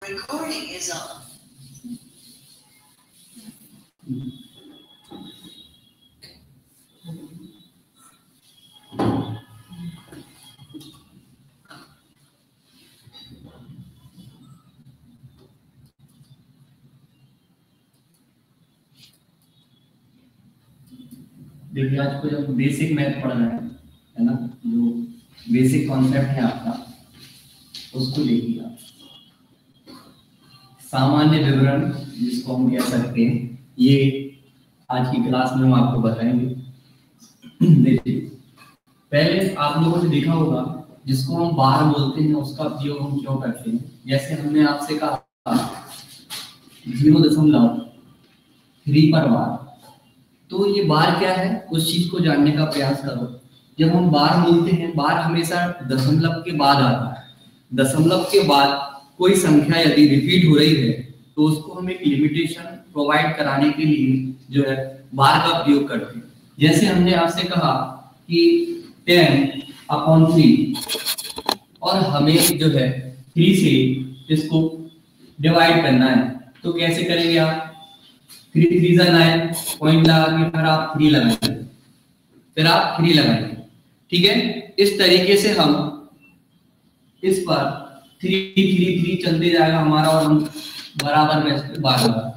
Recording is on. देखिए आज को जब बेसिक मैथ पढ़ना है ना, जो बेसिक कॉन्सेप्ट है आपका उसको देखिए आप। सामान्य विवरण जिसको हम कह सकते हैं, ये आज की क्लास में हम आपको बताएंगे। देखिए पहले आप लोगों ने देखा होगा जिसको हम बार बोलते हैं उसका उपयोग हम क्यों करते हैं। जैसे हमने आपसे कहा 0.3 पर बार, तो ये बार क्या है उस चीज को जानने का प्रयास करो। जब हम बार बोलते हैं, बार हमेशा दशमलव के बाद आता है। दशमलव के बाद कोई संख्या यदि रिपीट हो रही है तो उसको हम एक लिमिटेशन प्रोवाइड कराने के लिए जो है बार का उपयोग करते हैं। जैसे हमने आपसे कहा कि 10/3 और हमें जो है 3 से इसको डिवाइड करना है, तो कैसे करेंगे आप? 3 3 9 पॉइंट लगा के फिर आप 3 लगाएंगे, फिर आप 3 लगाएंगे। ठीक है, इस तरीके से हम इस पर 3 3 3 चलते जाएगा हमारा और हम बराबर में इस पे बार लगा।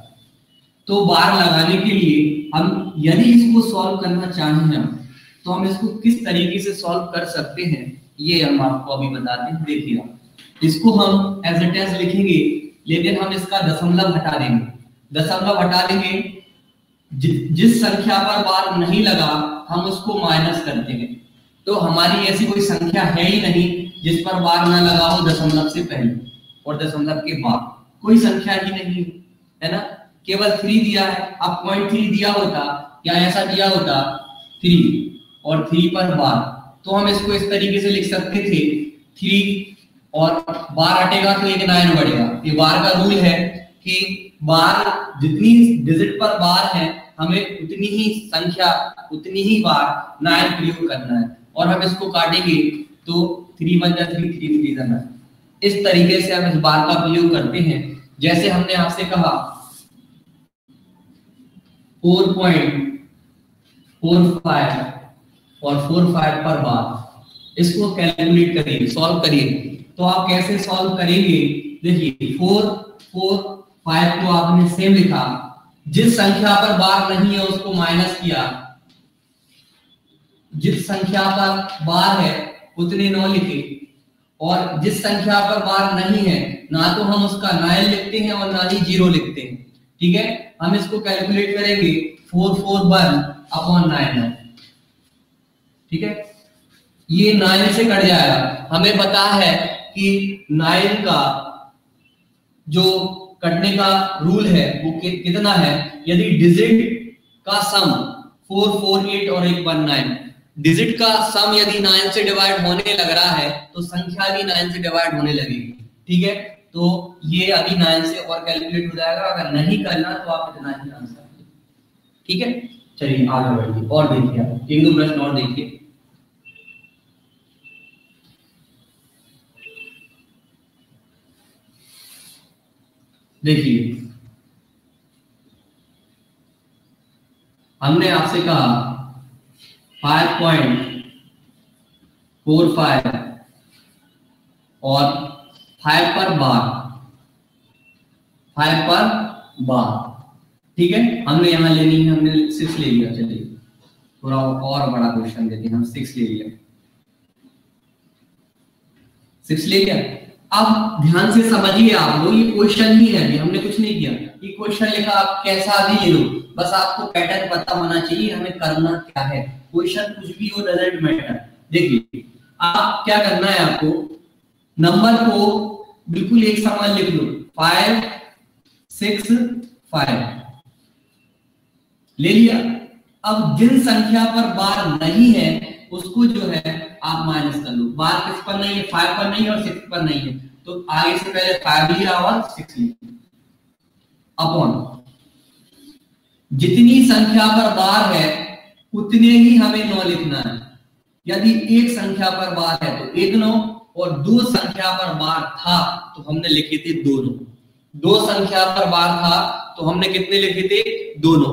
तो बार लगाने के लिए हम यदि इसको सॉल्व करना चाहें तो हम इसको किस तरीके से सॉल्व कर सकते हैं ये हम आपको अभी बताते हैं। देखिए इसको हम एज इट इज लिखेंगे, लेकिन हम इसका दशमलव हटा देंगे। दशमलव हटा देंगे, जिस संख्या पर बार नहीं लगा हम उसको माइनस कर देंगे। तो हमारी ऐसी कोई संख्या है ही नहीं जिस पर बार ना लगा हो दशमलव से पहले और दशमलव के बाद, कोई संख्या ही नहीं है ना। केवल 3 दिया है। अब 0.3 दिया होता या ऐसा दिया होता 3 और 3 पर बार, तो हम इसको इस तरीके से लिख सकते थे 3 और बार हटेगा तो एक 9 बढ़ेगा। ये बार का रूल है कि बार जितनी डिजिट पर बार है हमें उतनी ही संख्या उतनी ही बार 9 प्रयोग करना है। और हम इसको काटेंगे तो 3 1 3 3 3 9। इस तरीके से हम इस बार का प्रयोग करते हैं। जैसे हमने आपसे कहा 4.45 और 45 पर बार, इसको कैलकुलेट करिए, सॉल्व करिए। तो आप कैसे सॉल्व करेंगे? देखिए 4 4 5 को आपने सेम लिखा, जिस संख्या पर बार नहीं है उसको माइनस किया, जिस संख्या पर बार है उतने 9 लिखे, और जिस संख्या पर बार नहीं है ना तो हम उसका 9 लिखते हैं और ना ही 0 लिखते हैं। ठीक है, हम इसको कैलकुलेट करेंगे 441/9 है। ठीक है, ये 9 से कट जाएगा। हमें पता है कि 9 का जो कटने का रूल है वो कितना है? यदि डिजिट का सम 4 4 8 और 1 1 9, डिजिट का सम यदि 9 से डिवाइड होने लग रहा है तो संख्या भी 9 से डिवाइड होने लगेगी। ठीक है, तो ये अभी 9 से और कैलकुलेट हो जाएगा। अगर नहीं करना तो आप इतना ही आंसर। ठीक है, चलिए आगे बढ़िए और देखिए, आप 1 2 प्रश्न और देखिए। देखिए हमने आपसे कहा 5.45 और 5 पर बार, 5 पर बार। ठीक है, हमने यहाँ लेनी है, हमने 6 ले लिया। चलिए थोड़ा और बड़ा क्वेश्चन देते हैं, हम 6 ले लिया, 6 ले लिया। अब ध्यान से समझिए आप लोग, ये क्वेश्चन ही है, हमने कुछ नहीं किया। ये क्वेश्चन लिखा, आप कैसा भी ले लो, बस आपको पैटर्न पता होना चाहिए हमें करना क्या है। क्वेश्चन कुछ भी हो, डजंट मैटर। देखिए आप क्या करना है, आपको नंबर को बिल्कुल एक समान लिख लो, 5 6 5 ले लिया। अब जिन संख्या पर बार नहीं है उसको जो है आप माइनस कर लो। बार किस पर नहीं है? 5 पर नहीं है और 6 पर नहीं है, तो आगे से पहले 5 लिया और 6 लिया। अपॉन जितनी संख्या पर बार है उतने ही हमें 9 लिखना है। यदि एक संख्या पर बार है तो 1 9, और 2 संख्या पर बार था तो हमने लिखे थे 2 9। दो संख्या पर बार था तो हमने कितने लिखे थे, दोनों।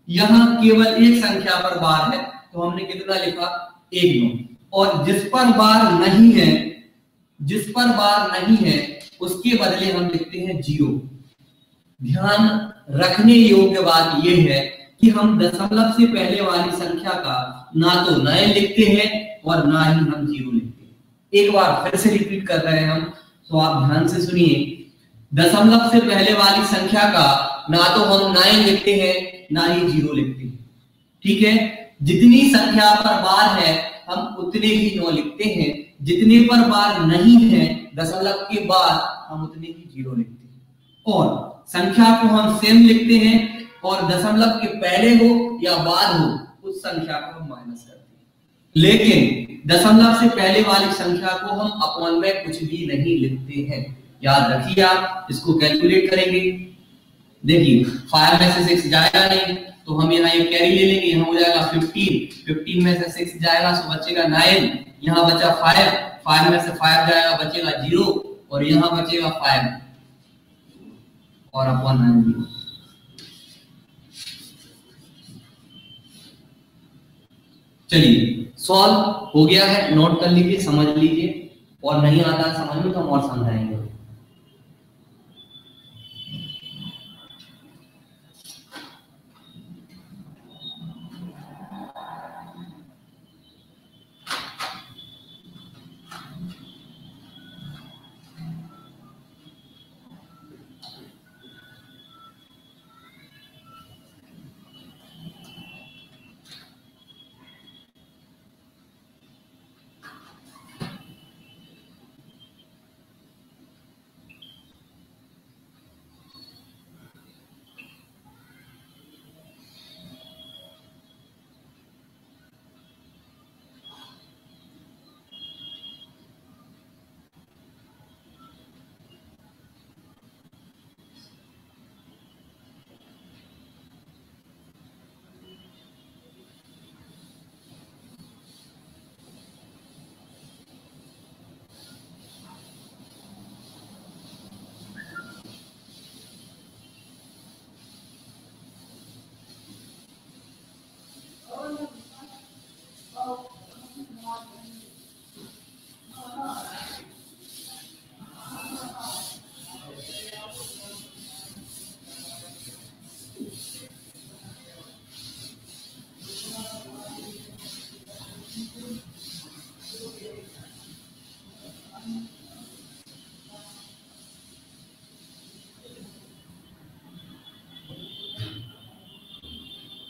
यहां केवल एक संख्या पर बार है तो हमने कितना लिखा, एक नो। और जिस पर बार नहीं है, जिस पर बार नहीं है उसके बदले हम लिखते हैं 0। ध्यान रखने योग्य बात यह है कि हम दशमलव से पहले वाली संख्या का ना तो 9 लिखते हैं और ना ही हम 0 लिखते हैं। एक बार फिर से रिपीट कर रहे हैं हम, तो आप ध्यान से सुनिए। दशमलव से पहले वाली संख्या का ना तो हम 9 लिखते हैं ना ही 0 लिखते हैं, ठीक है। जितनी संख्या पर बार है हम उतने ही 9 लिखते हैं, जितने पर बार नहीं है दशमलव के बाद हम उतने ही 0 लिखते हैं। और संख्या को हम सेम लिखते हैं और दशमलव के पहले हो या बाद हो उस संख्या को हम माइनस करते हैं। लेकिन दशमलव से पहले वाली संख्या को हम अपॉन में कुछ भी नहीं लिखते हैं। याद रखिए, आप इसको कैलकुलेट करेंगे। देखिए 5 में से 6 जाएगा नहीं तो हम यहाँ एक कैरी ले लेंगे, यहाँ हो जाएगा 15 में से 6 जाएगा तो बचेगा 9, यहाँ बचा 5 में से 5 जाएगा बचेगा 0 और यहाँ बचेगा 5 और अपॉन 9। चलिए सॉल्व हो गया है, नोट कर लीजिए, समझ लीजिए, और नहीं आता है समझ में तो हम और समझाएंगे।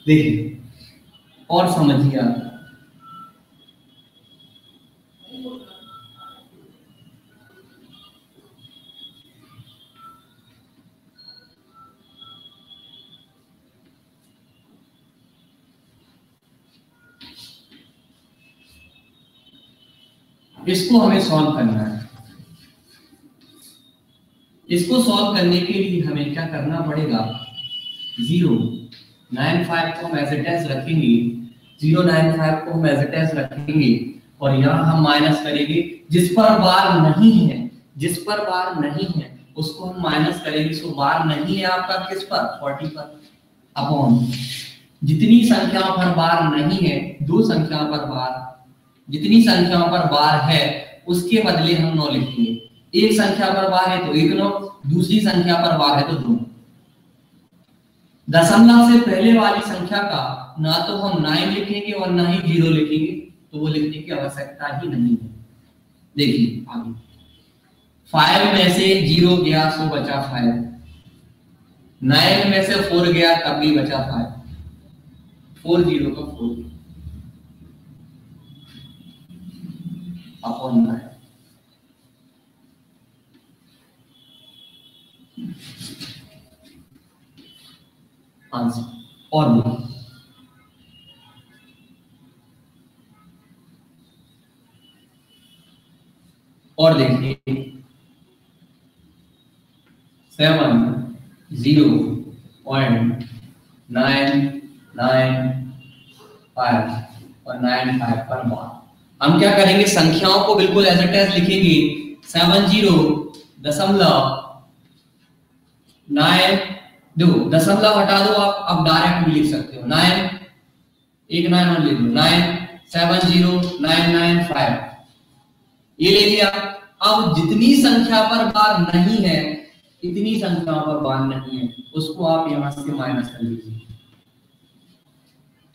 देखिए और समझिए आप, इसको हमें सॉल्व करना है। इसको सॉल्व करने के लिए हमें क्या करना पड़ेगा, 095 को हम एज इट इज रखेंगे, 095 को हम एज इट इज रखेंगे और यहाँ हम माइनस करेंगे। जिस पर बार नहीं है, जिस पर बार नहीं है उसको हम माइनस करेंगे। सो बार नहीं है आपका किस पर, 40 पर, अपॉन जितनी संख्या पर बार नहीं है, दो संख्या पर बार, जितनी संख्याओं पर बार है उसके बदले हम 9 लिखेंगे। एक संख्या पर बार है तो 1 9, दूसरी संख्या पर बार है तो 2। दशमलव से पहले वाली संख्या का ना तो हम 9 लिखेंगे और ना ही 0 लिखेंगे, तो वो लिखने की आवश्यकता ही नहीं है। देखिए आगे 5 में से 0 गया सो बचा 5, 9 में से 4 गया तब भी बचा 5, 4 0 का 4 अपॉन 9। आंसर और देखिए और देखिए 7.995 और 95 पर बार हम क्या करेंगे, संख्याओं को बिल्कुल एज इट इज लिखेंगे। 70.995 9 देखो दशमलव हटा दो आप, अब डायरेक्ट भी लिख सकते हो 9 एक 9 और लिख लो 9709995 ये ले लिया। अब जितनी संख्या पर बार नहीं है इतनी संख्या पर बार नहीं है उसको आप यहां से माइनस कर लीजिए।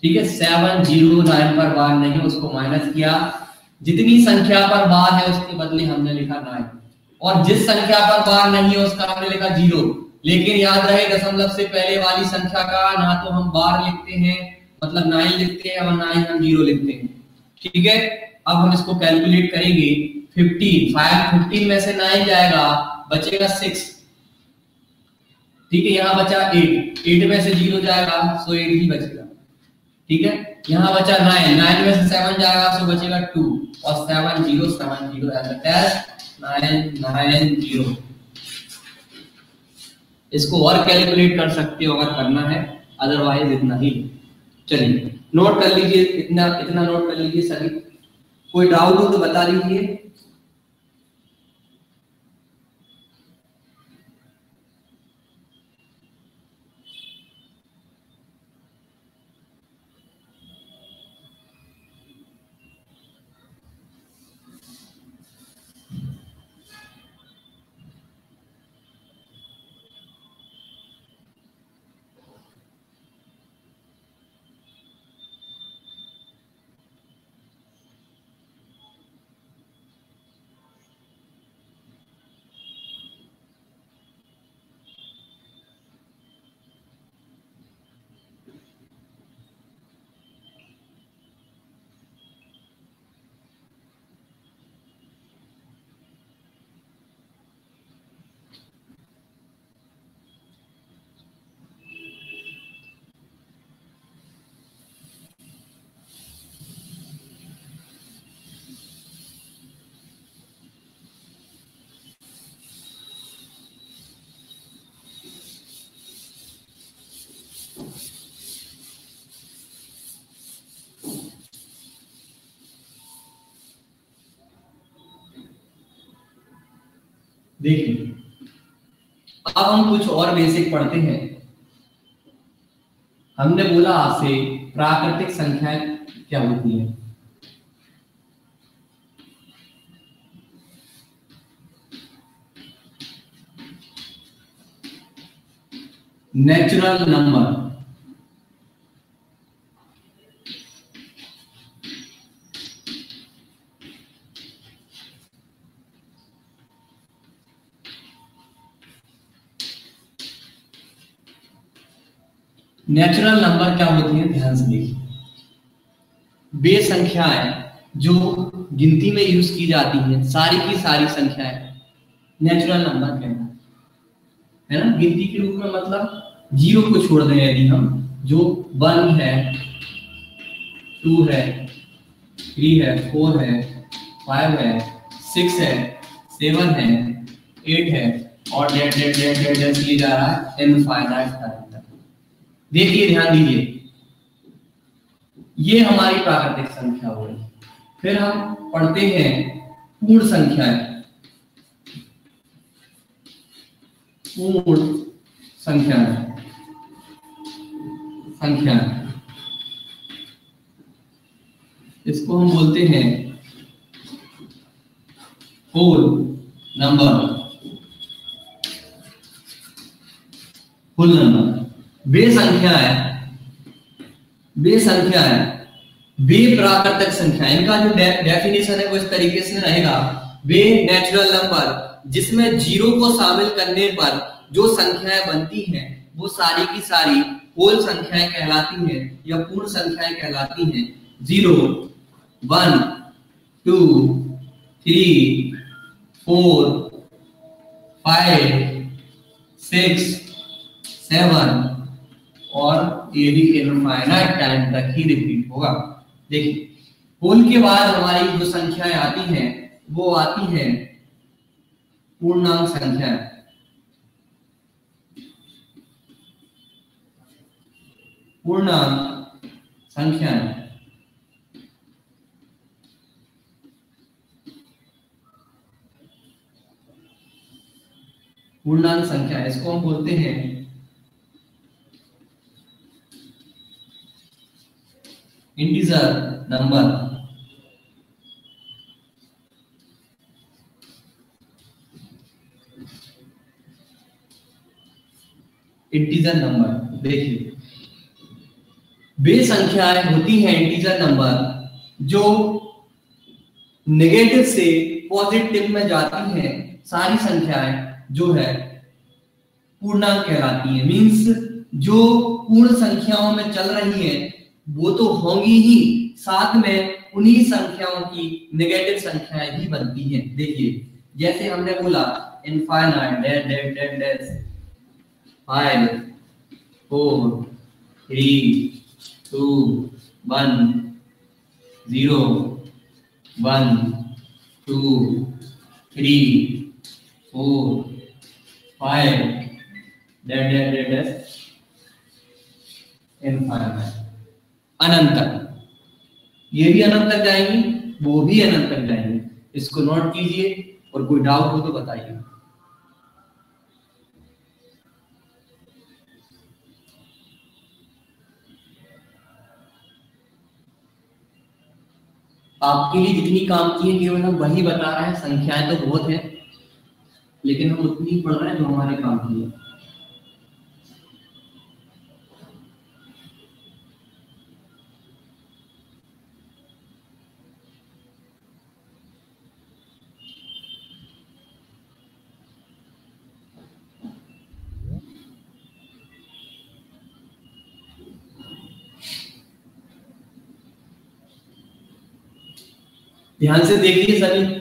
ठीक है 709 पर बार नहीं उसको माइनस किया, जितनी संख्या पर बार है उसके बदले हमने लिखा 9 और जिस संख्या पर बार नहीं है उसका हमने लिखा 0। लेकिन याद रहे दशमलव से पहले वाली संख्या का ना तो हम बार लिखते हैं मतलब 9 लिखते हैं और ना ही हम 0 लिखते हैं। ठीक है अब हम इसको कैलकुलेट करेंगे 15 में से 9 जाएगा बचेगा 6। ठीक है यहाँ बचा 8 में से 0 जाएगा सो 8 ही बचेगा। ठीक है यहाँ बचा 9 में से 7 जाएगा सो बचेगा 2 और 990 इसको और कैलकुलेट कर सकते हो अगर करना है अदरवाइज इतना ही। चलिए नोट कर लीजिए इतना इतना नोट कर लीजिए सभी। कोई डाउट हो तो बता दीजिए। देखिए अब हम कुछ और बेसिक पढ़ते हैं। हमने बोला आपसे प्राकृतिक संख्याएं क्या होती हैं। नेचुरल नंबर नेचुरल नंबर क्या होती है ध्यान से देखिए। वे संख्याएं जो गिनती में यूज की जाती हैं सारी की सारी संख्याएं नेचुरल नंबर कहलाती है ना। गिनती के रूप में मतलब 0 को छोड़ दें यदि हम जो 1 है 2 है 3 है 4 है 5 है 6 है 7 है 8 है और डेट ये जा रहा है इनफाइनाइट टाइम तक। देखिए ध्यान दीजिए ये हमारी प्राकृतिक संख्या हो गई। फिर हम पढ़ते हैं पूर्ण संख्याएं। पूर्ण संख्याएं इसको हम बोलते हैं होल नंबर। वे संख्याएं वे प्राकृतिक संख्या। इनका जो डेफिनेशन है वो इस तरीके से रहेगा। वे नेचुरल नंबर जिसमें 0 को शामिल करने पर जो संख्याएं बनती हैं वो सारी की सारी होल संख्याएं कहलाती हैं या पूर्ण संख्याएं कहलाती हैं। 0 1 2 3 4 5 6 7 और ये भी इनफाइनाइट टाइम तक ही रिपीट होगा। देखिए होल के बाद हमारी जो संख्याएं आती हैं वो आती है पूर्णांक संख्या। पूर्णांक संख्याएं पूर्णांक संख्या है, इसको हम बोलते हैं इंटीजर नंबर। इंटीजर नंबर देखिए, वे संख्याएं होती हैं इंटीजर नंबर जो नेगेटिव से पॉजिटिव में जाती हैं। सारी संख्याएं जो है पूर्णांक कहलाती हैं। मींस जो पूर्ण संख्याओं में चल रही हैं वो तो होंगी ही, साथ में उन्हीं संख्याओं की नेगेटिव संख्याएं भी बनती हैं। देखिए जैसे हमने बोला infinite dash dash dash dash 5 4 3 2 1 0 1 2 3 4 5 dash dash dash dash infinite अनंत तक। ये भी अनंत तक जाएंगी, वो भी अनंत तक जाएंगे। इसको नोट कीजिए और कोई डाउट हो तो बताइए। आपके लिए जितनी काम की है केवल हम वही बता रहे हैं, संख्याएं तो बहुत है लेकिन हम उतनी ही पढ़ रहे हैं जो हमारे काम की है। ध्यान से देखिए सभी।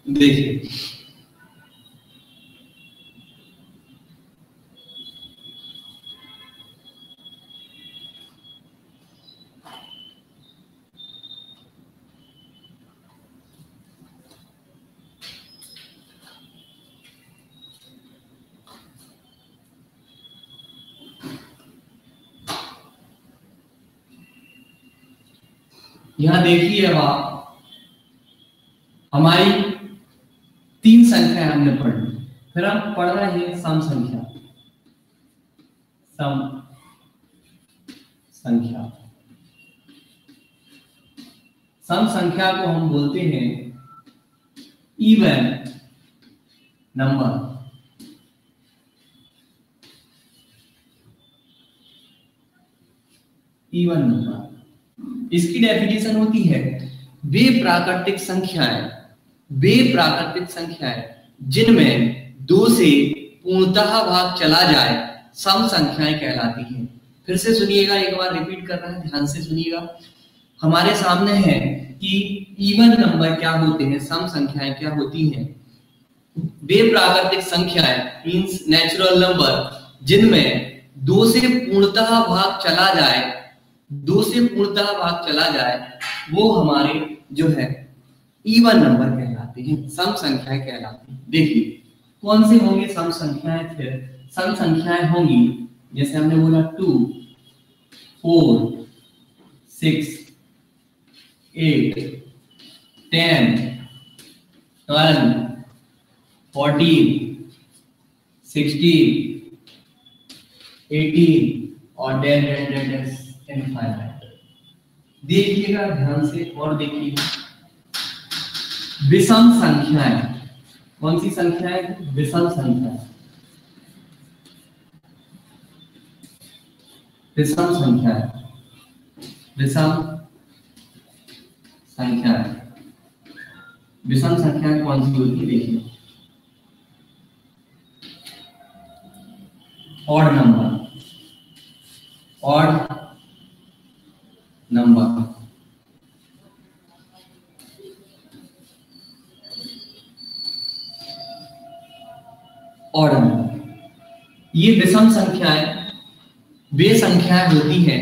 देखिए यहां देखिए, अब आप हमारी 3 संख्या हमने पढ़ी, फिर हम पढ़ रहे हैं सम संख्या। सम संख्या, सम संख्या को हम बोलते हैं इवन नंबर। इवन नंबर, इसकी डेफिनेशन होती है वे प्राकृतिक संख्याएं जिनमें 2 से पूर्णतः भाग चला जाए सम संख्याएं कहलाती हैं। फिर से सुनिएगा, एक बार रिपीट कर रहे हैं, ध्यान से सुनिएगा। हमारे सामने है कि इवन नंबर क्या होते हैं, सम संख्याएं क्या होती हैं। वे प्राकृतिक संख्याएं मींस नेचुरल नंबर जिनमें 2 से पूर्णतः भाग चला जाए, 2 से पूर्णतः भाग चला जाए, वो हमारे जो है इवन नंबर कहलाते हैं, सम संख्याएं कहलाती हैं। देखिए कौन से होंगे सम संख्याएं। फिर सम संख्याएं होंगी जैसे हमने बोला 2 4 6 8 10 12 14 16 18 और डेढ़ इनफाइनाइट। देखिएगा ध्यान से और देखिएगा, विषम संख्याएं। कौन सी संख्याएं? विषम संख्याएं। विषम संख्या है, विषम संख्या है। विषम संख्या कौन सी होती है देखिए, odd number, odd number, odd number. ये विषम संख्याएं वे संख्याएं होती हैं,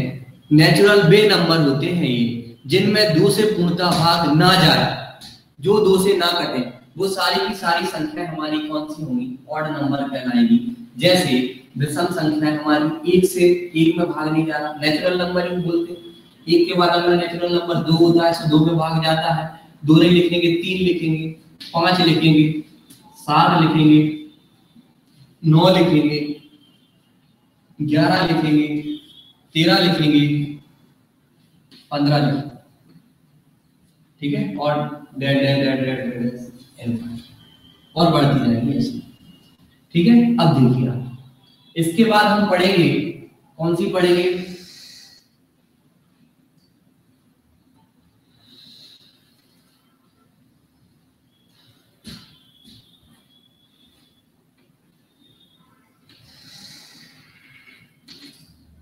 नेचुरल वे नंबर होते हैं ये, जिनमें 2 से पूर्णतः भाग ना जाए, जो 2 से ना कटे, वो सारी की सारी संख्याएं हमारी कौन सी होंगी, ऑड नंबर कहलाएगी। जैसे विषम संख्याएं हमारी 1 से 1 में भाग नहीं जा रहा, नेचुरल नंबर ही बोलते हैं। 1 के बाद अगर नेचुरल नंबर 2 होता है तो 2 में भाग जाता है, 2 नहीं लिखेंगे, 3 लिखेंगे, 5 लिखेंगे, 7 लिखेंगे, 9 लिखेंगे, 11 लिखेंगे, 13 लिखेंगे, 15 लिखेंगे, ठीक है, और और बढ़ती जाएगी ऐसे, ठीक है। अब देखिए आप, इसके बाद हम पढ़ेंगे, कौन सी पढ़ेंगे,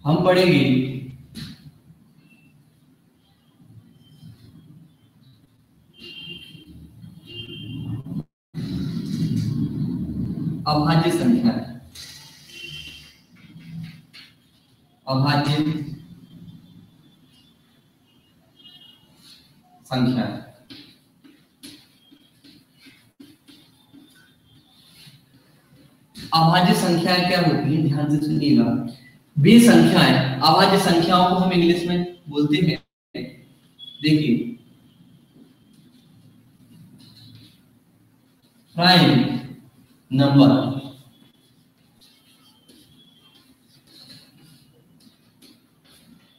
हम पढ़ेंगे अभाज्य संख्या, अभाज्य संख्या। अभाज्य संख्याएं क्या होती है, ध्यान से सुनिएगा। वे संख्याएं, अभाज्य संख्याओं को हम इंग्लिश में बोलते हैं, देखिए, प्राइम नंबर,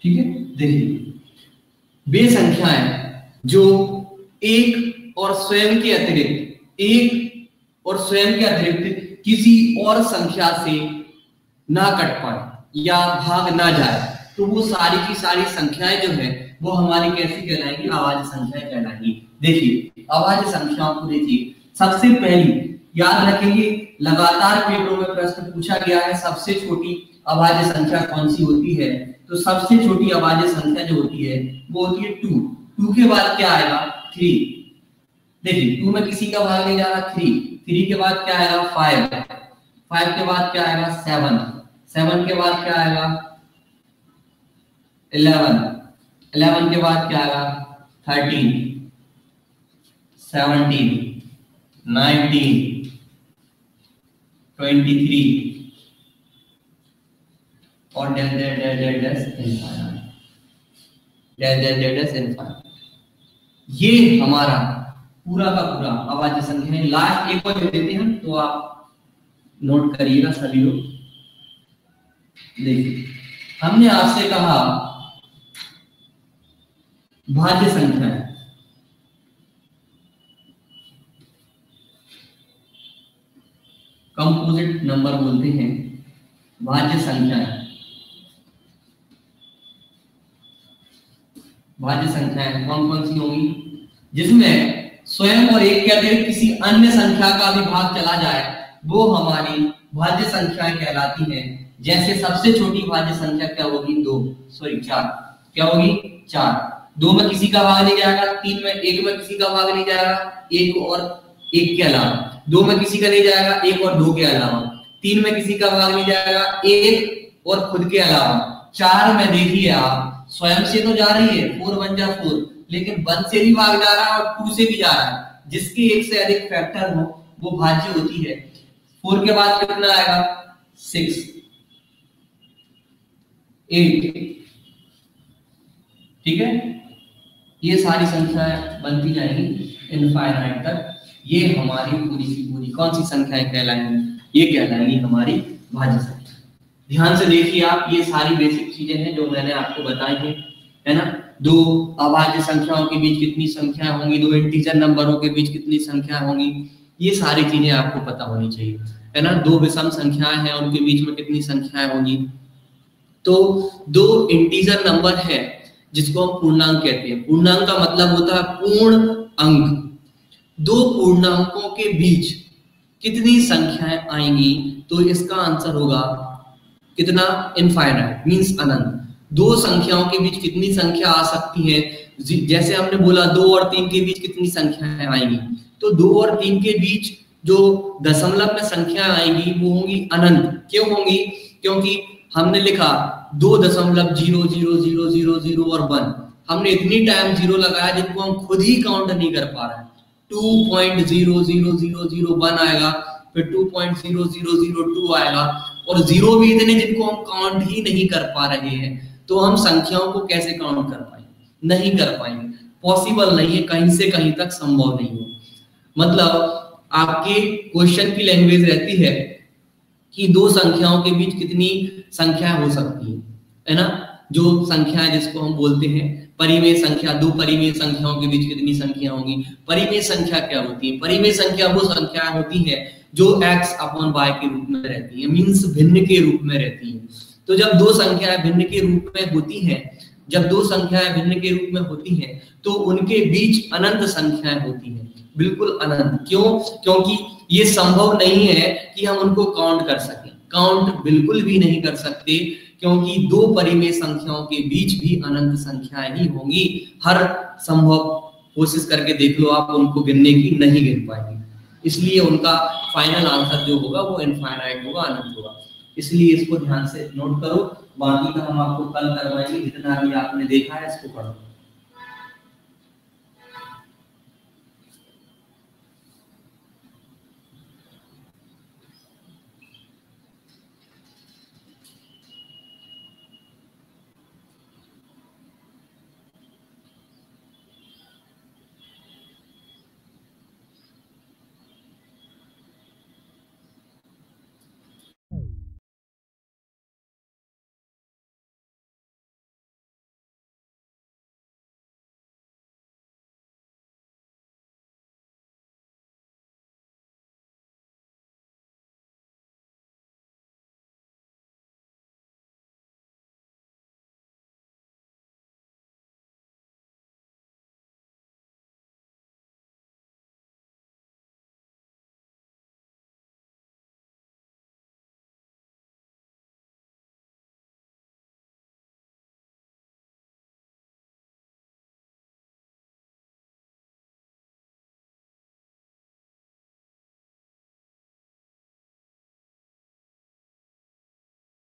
ठीक है। देखिए, वे संख्याएं जो एक और स्वयं के अतिरिक्त, एक और स्वयं के अतिरिक्त किसी और संख्या से ना कट पाए या भाग ना जाए, तो वो सारी की सारी संख्याएं जो है वो हमारी कैसी कहलाएंगी, अभाज्य संख्याएं कहलाएंगी। देखिए, अभाज्य संख्याओं को देखिए, सबसे पहली याद रखेंगे, लगातार पेपरों में प्रश्न पूछा गया है, सबसे छोटी अभाज्य संख्या कौन सी होती है, तो सबसे छोटी अभाज्य संख्या जो होती है वो होती है 2। 2 के बाद क्या आएगा, 3। देखिए, 2 में किसी का भाग नहीं जा रहा, 3। 3 के बाद क्या आएगा, 5। 5 के बाद क्या आएगा, 7। 7 के बाद क्या आएगा, 11। 11 के बाद क्या आएगा, 13, 17, 19, 23 और ये हमारा पूरा का पूरा अभाज्य संख्या है। लास्ट एक और देते हैं तो आप नोट करिएगा सभी लोग। देखिए, हमने आपसे कहा भाज्य संख्या है, कंपोजिट नंबर बोलते हैं, भाज्य संख्या है। भाज्य संख्याएं कौन कौन सी होंगी, जिसमें स्वयं और एक के अतिरिक्त किसी अन्य संख्या का भी भाग चला जाए, वो हमारी भाज्य संख्याएं कहलाती हैं। जैसे सबसे छोटी भाज्य संख्या क्या होगी, 4। क्या होगी, 4। 2 में किसी का भाग नहीं जाएगा, 3 में, 1 में किसी का भाग नहीं जाएगा, 1 और 1 के अलावा। 2 में किसी का नहीं जाएगा, 1 और 2 के अलावा। 3 में किसी का भाग नहीं जाएगा, 1 और खुद के अलावा। 4 में देखिए आप, स्वयं से तो जा रही है, 4 1 जा 4, लेकिन 1 से भी भाग जा रहा है और 2 से भी जा रहा है। जिसके एक से अधिक फैक्टर हो वो भाज्य होती है। 4 के बाद कितना आएगा, 6, 8, ठीक है। ये सारी संख्याएं बनती जाएंगी इनफाइनाइट तक। ये हमारी पूरी की पूरी कौन सी संख्याएं कहलाएंगी, ये कहलाएंगी हमारी भाज्य संख्या। ध्यान से देखिए आप, ये सारी बेसिक चीजें हैं जो मैंने आपको बताई हैं, है ना। 2 अभाज्य संख्याओं के बीच कितनी संख्याएं होंगी, 2 इंटीजर नंबरों के बीच कितनी संख्याएं होंगी, ये सारी चीजें आपको पता होनी चाहिए, है ना। 2 विषम संख्याएं हैं, उनके बीच में कितनी संख्याएं होंगी, तो दो इंटीजर नंबर है जिसको हम पूर्णांक कहते हैं। पूर्णांक का मतलब होता है पूर्ण अंक। दो पूर्णांकों के बीच कितनी संख्याएं आएंगी, तो इसका आंसर होगा कितना, इनफाइनाइट, मींस अनंत। दो संख्याओं के बीच कितनी संख्या आ सकती है, जैसे हमने बोला 2 और 3 के बीच कितनी संख्याएं आएंगी, तो 2 और 3 के बीच जो दशमलव में संख्या आएंगी वो होंगी अनंत। क्यों होंगी, क्योंकि हमने लिखा 2.00000 और 1, हमने इतनी टाइम जीरो लगाया जिनको हम खुद ही काउंट नहीं कर पा रहे हैं। 2.00001 आएगा, फिर 2.0002 आएगा, और जीरो भी इतने जिनको हम काउंट ही नहीं कर पा रहे हैं। तो हम संख्याओं को कैसे काउंट कर पाएंगे, नहीं कर पाएंगे, पॉसिबल नहीं है, कहीं से कहीं तक संभव नहीं है। मतलब आपके क्वेश्चन की लैंग्वेज रहती है कि दो संख्याओं के बीच कितनी संख्या हो सकती है ना, जो संख्या जिसको हम बोलते हैं परिमेय संख्या, दो परिमेय संख्याओं के बीच कितनी संख्या होगी। परिमेय संख्या क्या होती है, परिमेय संख्या वो संख्या होती है जो x अपॉन y के रूप में रहती है, मींस भिन्न के रूप में रहती है। तो जब दो संख्याएं भिन्न के रूप में होती हैं, जब दो संख्याएं भिन्न के रूप में होती हैं तो उनके बीच अनंत संख्याएं होती हैं, बिल्कुल अनंत। क्यों, क्योंकि ये संभव नहीं है कि हम उनको काउंट कर सकें, काउंट बिल्कुल भी नहीं कर सकते, क्योंकि दो परिमेय संख्याओं के बीच भी अनंत संख्याएं ही होंगी। हर संभव कोशिश करके देख लो आप, उनको गिनने की नहीं गिन पाएंगे। इसलिए उनका फाइनल आंसर जो होगा वो इनफाइनाइट होगा, अनंत होगा। इसलिए इसको ध्यान से नोट करो, बाकी का हम आपको कल करवाएंगे। जितना भी आपने देखा है इसको पढ़ो।